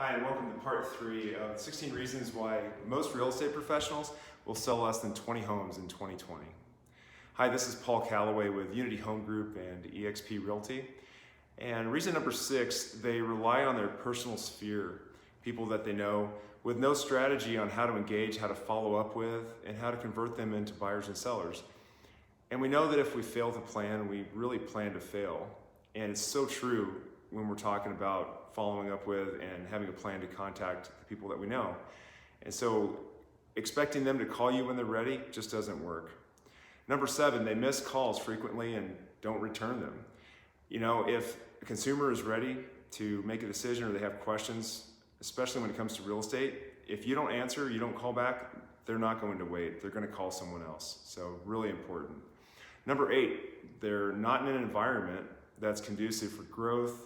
Hi, and welcome to part 3 of 16 reasons why most real estate professionals will sell less than 20 homes in 2020. Hi, this is Paul Calloway with Unity Home Group and eXp Realty. And reason number 6, they rely on their personal sphere, people that they know, with no strategy on how to engage, how to follow up with, and how to convert them into buyers and sellers. And we know that if we fail to plan, we really plan to fail. And it's so true when we're talking about following up with and having a plan to contact the people that we know. And so expecting them to call you when they're ready just doesn't work. Number 7, they miss calls frequently and don't return them. You know, if a consumer is ready to make a decision or they have questions, especially when it comes to real estate, if you don't answer, you don't call back, they're not going to wait. They're going to call someone else. So really important. Number 8, they're not in an environment that's conducive for growth,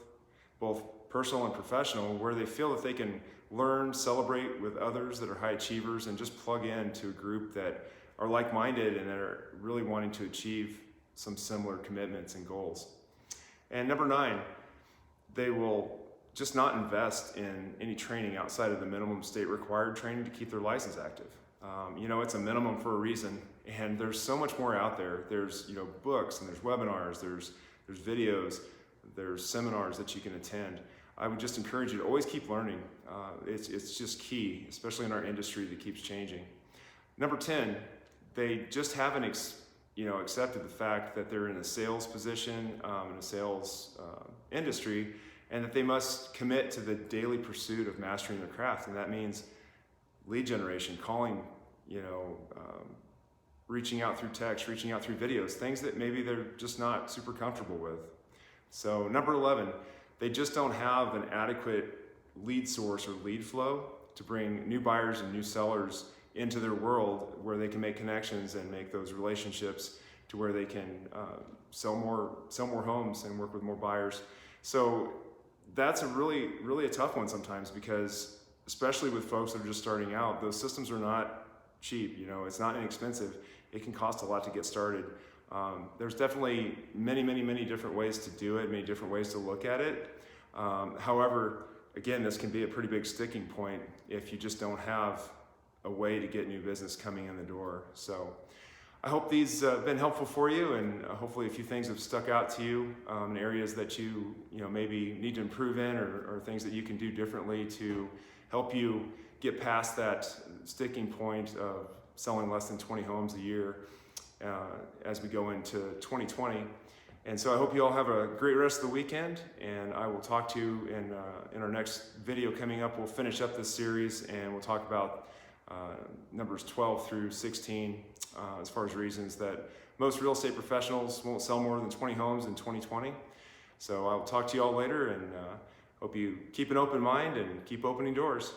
both personal and professional, where they feel that they can learn, celebrate with others that are high achievers, and just plug in to a group that are like-minded and that are really wanting to achieve some similar commitments and goals. And number 9, they will just not invest in any training outside of the minimum state required training to keep their license active. You know, it's a minimum for a reason, and there's so much more out there. There's, you know, books and there's webinars, there's videos, there's seminars that you can attend. I would just encourage you to always keep learning. It's just key, especially in our industry that keeps changing. Number 10, they just haven't accepted the fact that they're in a sales position, in a sales industry, and that they must commit to the daily pursuit of mastering their craft. And that means lead generation, calling, reaching out through text, reaching out through videos, things that maybe they're just not super comfortable with. So number 11, they just don't have an adequate lead source or lead flow to bring new buyers and new sellers into their world where they can make connections and make those relationships to where they can sell more homes and work with more buyers. So that's a really a tough one sometimes, because especially with folks that are just starting out, those systems are not cheap. You know, it's not inexpensive. It can cost a lot to get started. There's definitely many different ways to do it, many different ways to look at it. However, again, this can be a pretty big sticking point if you just don't have a way to get new business coming in the door. So I hope these have been helpful for you, and hopefully a few things have stuck out to you in areas that you maybe need to improve in, or things that you can do differently to help you get past that sticking point of selling less than 20 homes a year as we go into 2020. And so I hope you all have a great rest of the weekend, and I will talk to you in our next video coming up. We'll finish up this series, and we'll talk about numbers 12 through 16 as far as reasons that most real estate professionals won't sell more than 20 homes in 2020. So I'll talk to you all later, and hope you keep an open mind and keep opening doors.